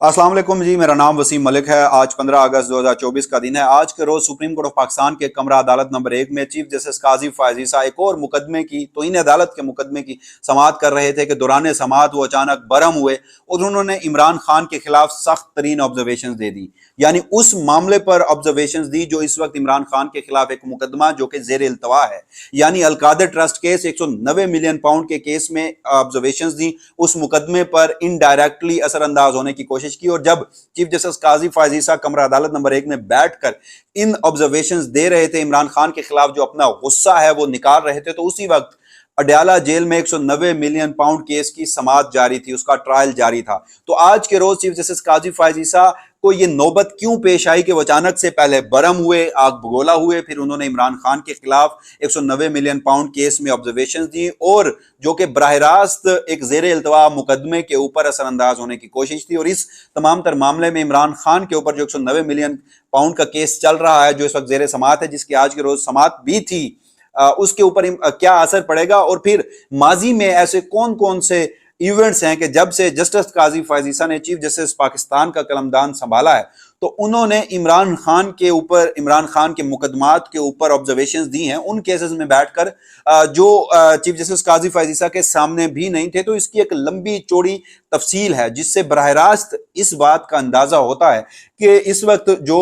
अस्सलाम वालेकुम जी, मेरा नाम वसीम मलिक है। आज 15 अगस्त 2024 का दिन है। आज के रोज सुप्रीम कोर्ट ऑफ पाकिस्तान के कमरा अदालत नंबर 1 में चीफ जस्टिस काजी फैज ईसा एक और मुकदमे की तौहीन अदालत के मुकदमे की समाअत कर रहे थे कि दौरान समाअत वो अचानक बरहम हुए और उन्होंने इमरान खान के खिलाफ सख्त तरीन ऑब्जर्वेशन दे दी, यानी उस मामले पर ऑब्जर्वेशन दी जो इस वक्त इमरान खान के खिलाफ एक मुकदमा जो कि जेर इल्तवा है, यानी Al-Qadir trust case 190 million pound के केस में ऑब्जर्वेशन दी। उस मुकदमे पर इनडायरेक्टली असरअंदाज होने की कोशिश की और जब चीफ जस्टिस काजी फैज ईसा कमरा अदालत नंबर 1 में बैठकर इन ऑब्जर्वेशंस दे रहे थे, इमरान खान के खिलाफ जो अपना गुस्सा है वो निकाल रहे थे, तो उसी वक्त अडयाला जेल में 190 मिलियन पाउंड केस की समाअत जारी थी, उसका ट्रायल जारी था। तो आज के रोज चीफ जस्टिस काजी फैज ईसा को ये नौबत क्यों पेश आई कि वो अचानक से पहले बरम हुए, आग बगोला हुए, फिर उन्होंने इमरान खान के खिलाफ 190 मिलियन पाउंड केस में ऑब्जर्वेशन दी और जो कि बराह रास्त एक जेर इल्तवा मुकदमे के ऊपर असरअंदाज होने की कोशिश थी। और इस तमाम तर मामले में इमरान खान के ऊपर जो 190 मिलियन पाउंड का केस चल रहा है, जो इस वक्त जेर समाअत है, जिसकी आज के रोज समाअत भी थी, उसके ऊपर क्या असर पड़ेगा और फिर माजी में ऐसे कौन कौन से इवेंट्स हैं कि जब से जस्टिस काजी फैज ईसा ने चीफ जस्टिस पाकिस्तान का कलमदान संभाला है तो उन्होंने इमरान खान के ऊपर, इमरान खान के मुकदमात के ऊपर ऑब्जर्वेशंस दी हैं उन केसेस में बैठकर जो चीफ जस्टिस काजी फैज ईसा के सामने भी नहीं थे। तो इसकी एक लंबी चौड़ी तफसील है जिससे बराह रास्त इस बात का अंदाजा होता है कि इस वक्त जो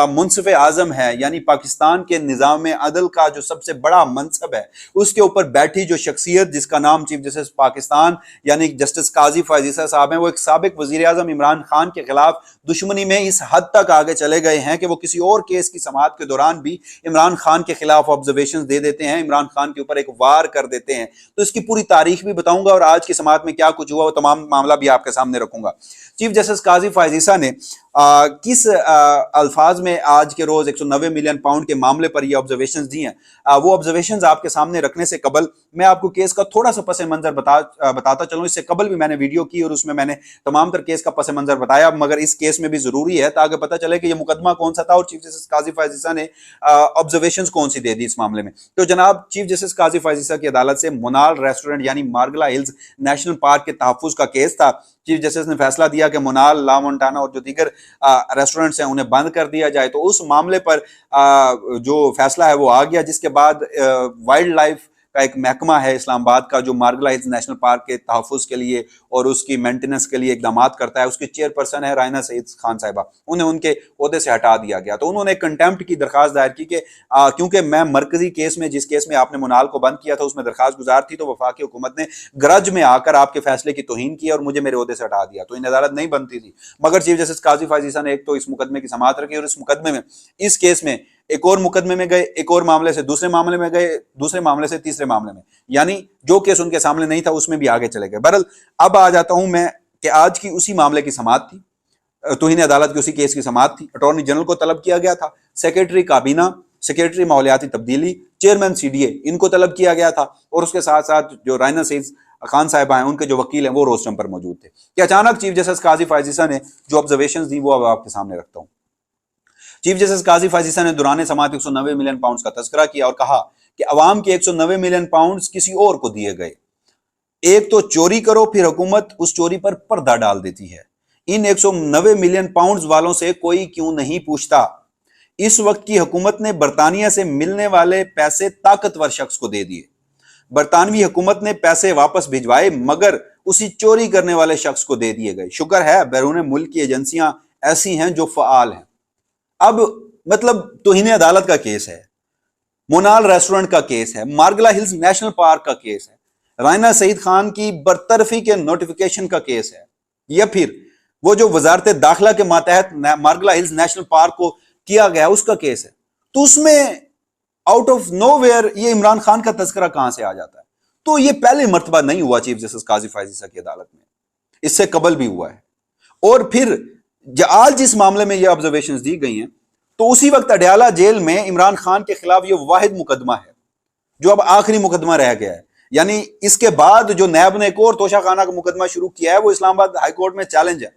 मुंसिफ आजम है, यानी पाकिस्तान के निज़ाम अदल का जो सबसे बड़ा मनसब है, उसके ऊपर बैठी जो शख्सियत जिसका नाम चीफ जस्टिस पाकिस्तान यानी जस्टिस काजी फैज ईसा साहब हैं, वो एक साबिक वजीर आजम इमरान खान के खिलाफ दुश्मनी में इस हद तक आगे चले गए हैं कि वो किसी और केस की समाअत के दौरान भी इमरान खान के खिलाफ ऑब्जर्वेशंस दे देते हैं, इमरान खान के ऊपर एक वार कर देते हैं। तो इसकी पूरी तारीख भी बताऊंगा और आज की समाअत में क्या कुछ हुआ वो तमाम मामला भी आपके सामने रखूंगा। चीफ जस्टिस काजी फैज ईसा ने किस अल्फाज में आज के रोज 190 मिलियन पाउंड के मामले पर ये ऑब्जर्वेशंस दी हैं, वो ऑब्जर्वेशंस आपके सामने रखने से कबल मैं आपको केस का थोड़ा सा पस मंजर बताता चलूं। इससे कबल भी मैंने वीडियो की और उसमें मैंने तमाम तर केस का पस मंजर बताया, मगर इस केस में भी जरूरी है ताकि पता चले कि ये मुकदमा कौन सा था और चीफ जस्टिस काजी फैज ईसा ने ऑब्जर्वेशंस कौन सी दे दी इस मामले में। तो जनाब, चीफ जस्टिस काजी फैज ईसा की अदालत से मोनाल रेस्टोरेंट यानी मार्गला हिल्स नेशनल पार्क के तहफ्फुज का केस था। चीफ जस्टिस ने फैसला दिया कि मोनाल, ला मोंटाना और जो दीगर रेस्टोरेंट्स हैं उन्हें बंद कर दिया जाए। तो उस मामले पर जो फैसला है वो आ गया, जिसके बाद वाइल्ड लाइफ का एक महकमा है इस्लामाबाद का जो मार्गला हिल्स नेशनल पार्क के तहफ़्फ़ुज़ के लिए और उसकी मेंटेनेंस के लिए इकदाम करता है, उसकी चेयरपर्सन है रायना सईद खान साहिबा, उन्हें उनके ओहदे से हटा दिया गया। तो उन्होंने कंटेम्प्ट की दरखास्त दायर की कि क्योंकि मैं मरकजी केस में, जिस केस में आपने मुनाल को बंद किया था, उसमें दरखास्त गुजार थी, तो वफाकी हुकूमत ने गरज में आकर आपके फैसले की तौहीन की और मुझे मेरे ओहदे से हटा दिया। तो इन अदालत नहीं बनती थी, मगर चीफ जस्टिस काजी फैज ईसा ने एक तो इस मुकदमे की समाअत रखी और इस मुकदमे में, इस केस में एक और मुकदमे में गए, एक और मामले से दूसरे मामले में गए, दूसरे मामले से तीसरे मामले में, यानी जो केस उनके सामने नहीं था उसमें भी आगे चले गए। बहरहाल अब आ जाता हूं मैं कि आज की उसी मामले की समाअत थी, तौहीन अदालत की उसी केस की समाअत थी। अटॉर्नी जनरल को तलब किया गया था, सेक्रेटरी काबीना, सेक्रेटरी माहौलियाती तब्दीली, चेयरमैन सीडीए, इनको तलब किया गया था और उसके साथ साथ जो रायना सईद खान साहिबा हैं, उनके जो वकील हैं, वो रोस्टम पर मौजूद थे। कि अचानक चीफ जस्टिस काजी फैज ईसा ने जो ऑब्जर्वेशंस दी वो अब आपके सामने रखता हूं। चीफ जस्टिस काजी फैज ईसा ने दौरान समाअत 190 मिलियन पाउंड का तस्करा किया और कहा कि अवाम के 190 मिलियन पाउंड किसी और को दिए गए। एक तो चोरी करो, फिर हुकूमत उस चोरी पर पर्दा डाल देती है। इन 190 मिलियन पाउंड वालों से कोई क्यों नहीं पूछता? इस वक्त की हुकूमत ने बरतानिया से मिलने वाले पैसे ताकतवर शख्स को दे दिए। बरतानवी हुकूमत ने पैसे वापस भिजवाए मगर उसी चोरी करने वाले शख्स को दे दिए गए। शुक्र है बैरून मुल्क की एजेंसियां ऐसी हैं जो फ़आल हैं। अब मतलब तौहीन अदालत का केस है, मोनाल रेस्टोरेंट का केस है, मार्गला हिल्स नेशनल पार्क का केस है, रायना सईद खान की बरतरफी के नोटिफिकेशन का केस है, या फिर वो जो वजारत दाखिला के मातहत मार्गला हिल्स नेशनल पार्क को किया गया उसका केस है। तो उसमें आउट ऑफ नोवेयर ये इमरान खान का तस्करा कहां से आ जाता है? तो ये पहले मर्तबा नहीं हुआ चीफ जस्टिस काजी फैज ईसा की अदालत में, इससे कबल भी हुआ है। और फिर आज जिस मामले में ये ऑब्जर्वेशंस दी गई हैं, तो उसी वक्त अडयाला जेल में इमरान खान के खिलाफ ये वाहिद मुकदमा है जो अब आखिरी मुकदमा रह गया है। यानी इसके बाद जो नैब ने एक और तोशाखाना का मुकदमा शुरू किया है वो इस्लामाबाद हाई कोर्ट में चैलेंज है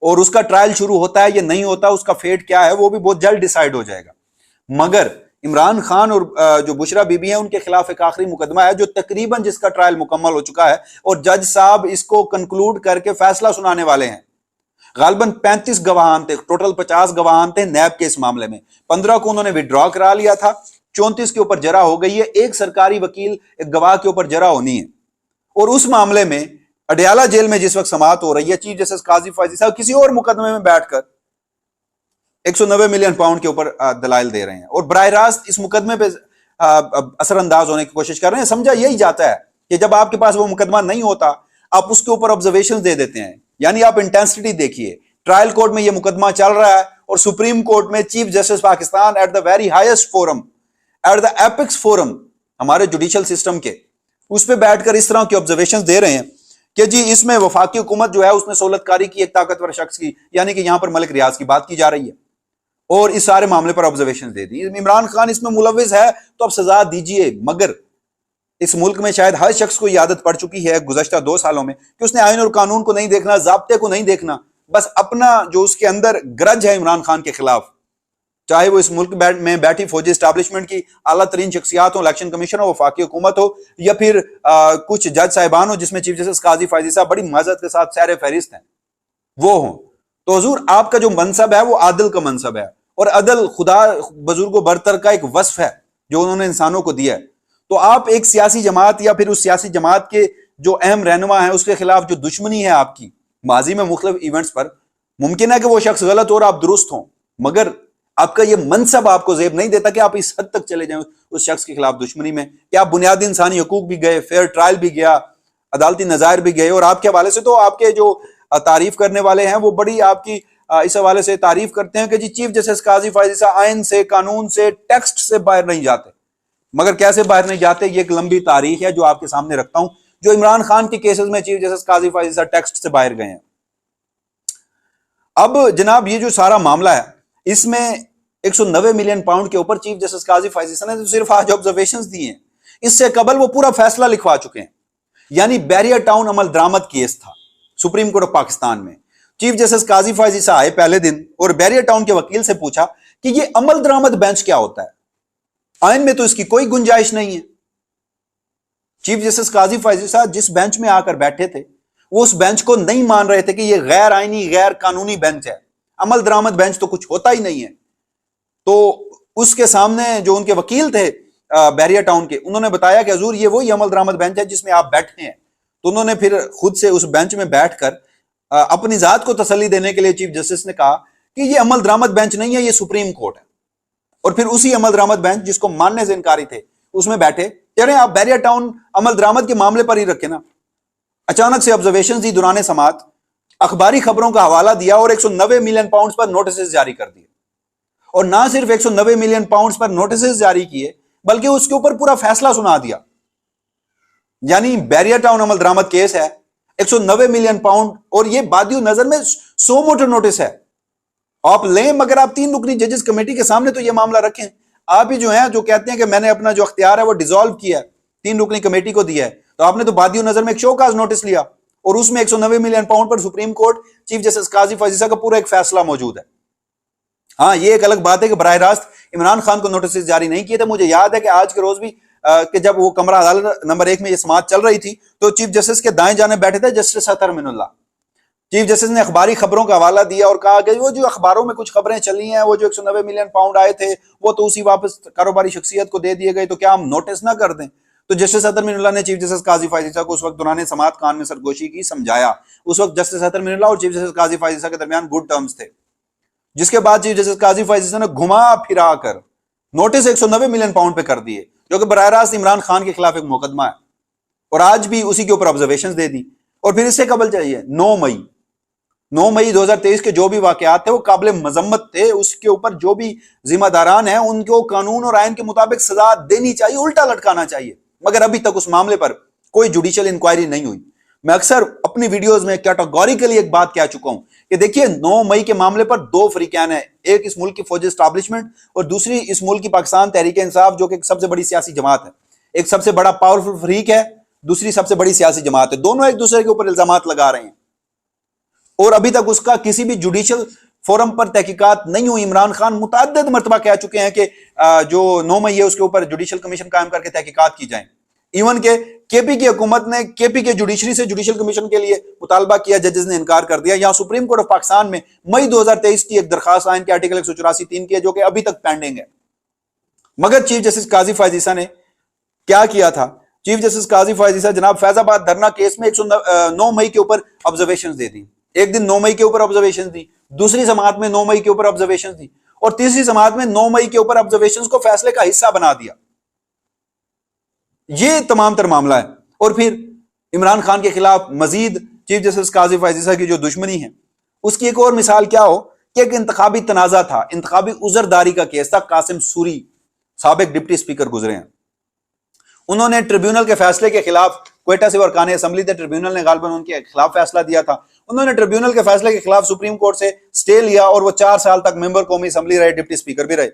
और उसका ट्रायल शुरू होता है, ये नहीं होता, उसका फेट क्या है वो भी बहुत जल्द डिसाइड हो जाएगा। मगर इमरान खान और जो बुशरा बीबी हैं उनके खिलाफ एक आखिरी मुकदमा है जो तकरीबन जिसका ट्रायल मुकम्मल हो चुका है और जज साहब इसको कंक्लूड करके फैसला सुनाने वाले हैं। गालबन 35 गवाहान थे, टोटल 50 गवाहान थे नैब के इस मामले में। 15 को उन्होंने विड्रॉ करा लिया था, 34 के ऊपर जरा हो गई है, एक सरकारी वकील एक गवाह के ऊपर जरा होनी है। और उस मामले में अडयाला जेल में जिस वक्त समाअत हो रही है, चीफ जस्टिस काजी फैजी साहब किसी और मुकदमे में बैठकर 190 मिलियन पाउंड के ऊपर दलाइल दे रहे हैं और बराह रास्त इस मुकदमे पे असरअंदाज होने की कोशिश कर रहे हैं। समझा यही जाता है कि जब आपके पास वो मुकदमा नहीं होता, आप उसके ऊपर ऑब्जर्वेशन दे देते हैं। यानी आप इंटेंसिटी देखिए, ट्रायल कोर्ट में ये मुकदमा चल रहा है और सुप्रीम कोर्ट में chief justice Pakistan at the very highest forum, at the apex forum हमारे जुडिशियल सिस्टम के, उस पर बैठकर इस तरह के ऑब्जर्वेशन दे रहे हैं कि जी इसमें वफाकी हुकूमत जो है उसने सहूलतकारी की एक ताकतवर शख्स की, यानी कि यहां पर मलिक रियाज की बात की जा रही है और इस सारे मामले पर ऑब्जर्वेशन दे दी। इमरान खान इसमें मुलविस है तो अब सजा दीजिए। मगर इस मुल्क में शायद हर शख्स को ये आदत पड़ चुकी है गुज़श्ता 2 सालों में कि उसने आईन और कानून को नहीं देखना, ज़ाब्ते को नहीं देखना, बस अपना जो उसके अंदर ग्रज है इमरान खान के खिलाफ, चाहे वो इस मुल्क में बैठी फौजी एस्टैब्लिशमेंट की आला तरीन शख्सियात हो, इलेक्शन कमीशन हो, वफाकी हुकूमत हो, या फिर कुछ जज साहिबान हो जिसमें चीफ जस्टिस काजी फैजी साहब बड़ी मज़द के साथ सैर फहरिस्त हैं, वो हो। तो हुजूर आपका जो मनसब है वो आदिल का मनसब है और अदल खुदा बुजुर्गो बरतर का एक वस्फ है जो उन्होंने इंसानों को दिया है। तो आप एक सियासी जमात या फिर उस सियासी जमात के जो अहम रहनुमा है उसके खिलाफ जो दुश्मनी है आपकी माजी में मुख्तलिफ इवेंट्स पर, मुमकिन है कि वो शख्स गलत हो और आप दुरुस्त हो, मगर आपका ये मनसब आपको जेब नहीं देता कि आप इस हद तक चले जाएं उस शख्स के खिलाफ दुश्मनी में कि आप बुनियादी इंसानी हकूक भी गए, फेयर ट्रायल भी गया, अदालती नज़ायर भी गए। और आपके हवाले से तो आपके जो तारीफ करने वाले हैं वो बड़ी आपकी इस हवाले से तारीफ करते हैं कि जी चीफ जस्टिस काजी फैजी साहब आइन से, कानून से, टेक्स्ट से बाहर नहीं जाते। मगर कैसे बाहर नहीं जाते, ये एक लंबी तारीख है जो आपके सामने रखता हूं, जो इमरान खान के केसेस में चीफ जस्टिस काजी फैजी साहब टेक्स्ट से बाहर गए हैं। अब जनाब ये जो सारा मामला है इसमें 190 मिलियन पाउंड के ऊपर चीफ जस्टिस काजी फैजी साहब ने तो सिर्फ आज ऑब्जर्वेशंस दिए हैं, इससे कबल वो पूरा फैसला लिखवा चुके हैं। यानी बैरियर टाउन अमल दरामद केस था सुप्रीम कोर्ट ऑफ पाकिस्तान में, चीफ जस्टिस काजी फैजी साहब आए पहले दिन और बैरियर टाउन के वकील से पूछा कि ये अमल दरामद बेंच क्या होता है, आइन में तो इसकी कोई गुंजाइश नहीं है। चीफ जस्टिस काजी फैजी साहब जिस बेंच में आकर बैठे थे वो उस बेंच को नहीं मान रहे थे कि ये गैर आईनी, गैर कानूनी बेंच है, अमल दरामद बेंच तो कुछ होता ही नहीं है। तो उसके सामने जो उनके वकील थे बैरियर टाउन के, उन्होंने बताया कि हजूर ये वही अमल दरामद बेंच है जिसमें आप बैठे हैं। तो उन्होंने फिर खुद से उस बेंच में बैठकर अपनी जात को तसल्ली देने के लिए चीफ जस्टिस ने कहा कि ये अमल दरामद बेंच नहीं है, ये सुप्रीम कोर्ट है। और फिर उसी अमल दरामद बेंच जिसको मानने से इनकारी थे उसमें बैठे, कह रहे हैं आप बैरियर टाउन अमल दरामद के मामले पर ही रखे ना। अचानक से ऑब्जर्वेशन दी दुराने समात, अखबारी खबरों का हवाला दिया और 190 मिलियन पाउंड पर नोटिस जारी कर दिए। और ना सिर्फ 190 मिलियन पाउंड पर नोटिस जारी किए बल्कि उसके ऊपर पूरा फैसला सुना दिया। यानी बैरियर टाउन अमल दरामद केस है, 190 मिलियन पाउंड, और ये बादियो नजर में 100 मोटर नोटिस है। आप लें, मगर आप 3 रुकनी जजेस कमेटी के सामने तो ये मामला रखें। आप ही जो हैं जो कहते हैं कि मैंने अपना जो अख्तियार है वो डिसॉल्व किया है, 3 रुकनी कमेटी को दिया है, तो आपने तो बादियो नजर में एक शोकाज नोटिस लिया और उसमें 190 मिलियन पाउंड पर सुप्रीम कोर्ट चीफ जस्टिस काजी फैजी साहब का पूरा एक फैसला मौजूद है। हाँ, ये एक अलग बात है कि बराह रास्त इमरान खान को नोटिस जारी नहीं किए थे। मुझे याद है कि आज के रोज भी कि जब वो कमरा अदालत नंबर 1 में ये समाअत चल रही थी तो चीफ जस्टिस के दाएं जाने बैठे थे जस्टिस अतर मिनुल्लाह। चीफ जस्टिस ने अखबारी खबरों का हवाला दिया और कहा कि वो जो अखबारों में कुछ खबरें चली हैं, वो जो 190 मिलियन पाउंड आए थे वो तो उसी वापस कारोबारी शख्सियत को दे दिए गए, तो क्या हम नोटिस ना कर दें। तो जस्टिस अतर मिनुल्लाह ने चीफ जस्टिस काजी फैजी साहब को उस वक्त दौरान समाअत कान में सरगोशी की, समझाया। उस वक्त जस्टिस अतर मिनुल्लाह और चीफ जस्टिस काजी फैजी साहब के दरमियान गुड टर्म्स थे। जिसके बाद चीफ जस्टिस काजी फैजी साहब ने घुमा फिरा कर नोटिस 190 मिलियन पाउंड पे कर दिए, जो कि बराह रास्त इमरान खान के खिलाफ एक मुकदमा है, और आज भी उसी के ऊपर ऑब्जर्वेशन दे दी। और फिर इससे कबल चाहिए 9 मई 2023 के जो भी वाकयात थे वो काबिल मजम्मत थे। उसके ऊपर जो भी जिम्मेदारान हैं उनको कानून और आइन के मुताबिक सजा देनी चाहिए, उल्टा लटकाना चाहिए। मगर अभी तक उस मामले पर कोई जुडिशियल इंक्वायरी नहीं हुई। मैं अक्सर अपनी वीडियोस में कैटेगोरिकली एक बात कह चुका हूं कि देखिए 9 मई के मामले पर 2 फरीकान है, एक इस मुल्क की फौजी एस्टैब्लिशमेंट और दूसरी इस मुल्क की पाकिस्तान तहरीक इंसाफ, जो कि सबसे बड़ी सियासी जमात है। एक सबसे बड़ा पावरफुल फरीक है, दूसरी सबसे बड़ी सियासी जमात है। दोनों एक दूसरे के ऊपर इल्जामात लगा रहे हैं और अभी तक उसका किसी भी जुडिशियल फोरम पर तहकीकात नहीं हुई। इमरान खान मुतअद्दिद मरतबा कह चुके हैं कि जो 9 मई है उसके ऊपर जुडिशियल कमीशन कायम करके तहकीकात की जाए। इवन के केपी की हुकूमत ने केपी के जुडिशरी से जुडिशियल कमीशन के लिए मुतालबा किया, जजेस ने इनकार कर दिया। यहां सुप्रीम कोर्ट ऑफ पाकिस्तान में मई 2023 की एक दरखास्त आइन के आर्टिकल 184(3) की है, जो कि अभी तक पेंडिंग है। मगर चीफ जस्टिस काजी फैज ईसा ने क्या किया था? चीफ जस्टिस काजी फैज ईसा जनाब फैजाबाद धरना केस में 109 मई के ऊपर ऑब्जर्वेशन दे दी। एक दिन 9 मई के ऊपर ऑब्जर्वेशन दी, दूसरी समाअत में 9 मई के ऊपर ऑब्जर्वेशन दी, और तीसरी समाअत में 9 मई के ऊपर ऑब्जर्वेशन को फैसले का हिस्सा बना दिया। यह तमाम तर मामला है। और फिर इमरान खान के खिलाफ मजीद चीफ जस्टिस काजी फैज ईसा की जो दुश्मनी है, उसकी एक और मिसाल क्या हो कि एक इंतखाबी तनाजा था, इंतखाबी उजरदारी का केस था। कासिम सूरी साबिक डिप्टी स्पीकर गुजरे हैं, उन्होंने ट्रिब्यूनल के फैसले के खिलाफ, क्वेटा से अरकान असेंबली थे, ट्रिब्यूनल ने गालबन उनके खिलाफ फैसला दिया था। उन्होंने ट्रिब्यूनल के फैसले के खिलाफ सुप्रीम कोर्ट से स्टे लिया और वो 4 साल तक मेंबर कौमी असेंबली रहे, डिप्टी स्पीकर भी रहे।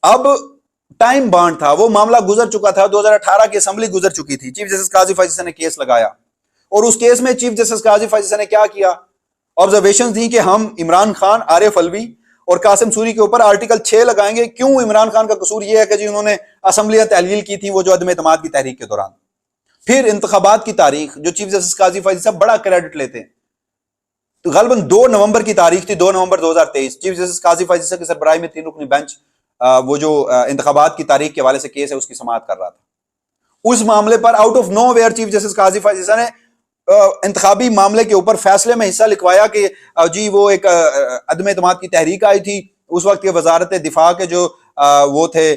अब टाइम बाउंड था, वो मामला गुजर चुका था, 2018 की असेंबली गुजर चुकी थी। चीफ जस्टिस काजी फैज ईसा ने केस लगाया और उस केस में चीफ जस्टिस काजी फैज ईसा ने क्या किया? ऑब्जर्वेशन दी कि हम इमरान खान, आरिफ अलवी और कासिम सूरी के ऊपर आर्टिकल 6 लगाएंगे। क्यों? इमरान खान का कसूर यह है कि जी उन्होंने असेंबलियां तहलील की थी वो जो अदम एतमाद की तहरीक के दौरान। फिर इंतखाबात की तारीख, जो चीफ जस्टिस काजी फैज ईसा बड़ा क्रेडिट लेते हैं, तो गलबन 2 नवंबर की तारीख थी, 2 नवंबर 2023। चीफ जस्टिस काजी फैज ईसा की सरबराही में 3 रुकनी बेंच वो जो इंतखाबात की तारीख के हवाले से केस है उसकी समाअत कर रहा था। उस मामले पर out of nowhere chief justice Qazi Faez Isa ने इंतखाबी मामले के ऊपर फैसले में हिस्सा लिखवाया कि जी वो एक अदम एतमाद की तहरीक आई थी। उस वक्त के वजारत दिफा के जो वो थे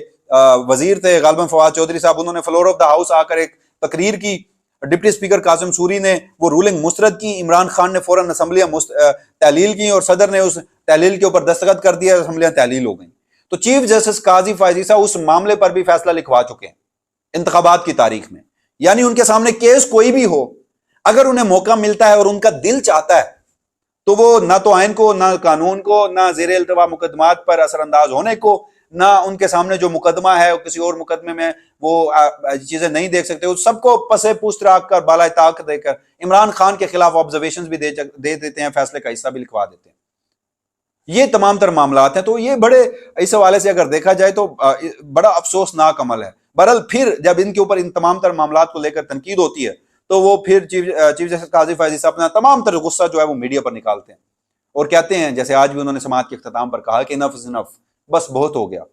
वजीर थे गलबन फवाद चौधरी साहब, उन्होंने फ्लोर ऑफ द हाउस आकर एक तकरीर की। डिप्टी स्पीकर कासिम सूरी ने वो रूलिंग मुस्तरद की, इमरान खान ने फौरन असेंबलियां तहलील की और सदर ने उस तहलील के ऊपर दस्तखत कर दिया, असेंबलियां तहलील हो गई। तो चीफ जस्टिस काजी फैज ईसा उस मामले पर भी फैसला लिखवा चुके हैं इंतखाबात की तारीख में। यानी उनके सामने केस कोई भी हो, अगर उन्हें मौका मिलता है और उनका दिल चाहता है तो वो ना तो आइन को, ना कानून को, ना ज़ेर इल्तवा मुकदमात पर असरअंदाज होने को, ना उनके सामने जो मुकदमा है किसी और मुकदमे में वो चीजें नहीं देख सकते, उस सबको पसे पूछ रख कर, बाला ताक देकर इमरान खान के खिलाफ ऑब्जर्वेशन भी दे देते हैं, फैसले का हिस्सा भी लिखवा देते हैं। ये तमाम तर मामलात हैं। तो ये बड़े इस हवाले से अगर देखा जाए तो बड़ा अफसोसनाक अमल है। बहरहाल फिर जब इनके ऊपर इन तमाम तर मामलात को लेकर तनकीद होती है तो वो फिर चीफ जस्टिस काजी फैज ईसा अपना तमाम तर गुस्सा जो है वो मीडिया पर निकालते हैं और कहते हैं, जैसे आज भी उन्होंने समाअत के इख्तिताम पर कहा कि इनफ इज इनफ, बस बहुत हो गया,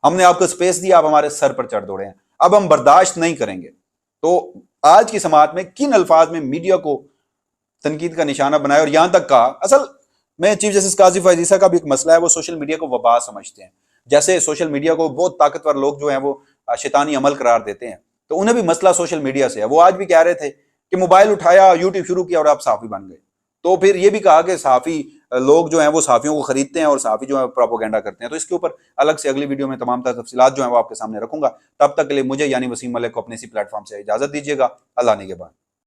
हमने आपको स्पेस दिया, आप हमारे सर पर चढ़ दौड़े हैं, अब हम बर्दाश्त नहीं करेंगे। तो आज की समाअत में किन अल्फाज में मीडिया को तनकीद का निशाना बनाया और यहां तक कहा, असल में चीफ जस्टिस काजी फैज ईसा का भी एक मसला है, वो सोशल मीडिया को वबा समझते हैं। जैसे सोशल मीडिया को बहुत ताकतवर लोग जो हैं वो शैतानी अमल करार देते हैं, तो उन्हें भी मसला सोशल मीडिया से है। वो आज भी कह रहे थे कि मोबाइल उठाया, यूट्यूब शुरू किया और आप सहाफी बन गए। तो फिर ये भी कहा कि सहाफी लोग जो हैं वो सहाफियों को खरीदते हैं और सहाफी जो है प्रोपोगेंडा करते हैं। तो इसके ऊपर अलग से अगली वीडियो में तमाम तफसीलात जो है वो आपके सामने रखूंगा। तब तक के लिए मुझे यानी वसीम मलिक को अपने इसी प्लेटफॉर्म से इजाजत दीजिएगा। अल्लाह निगहबान।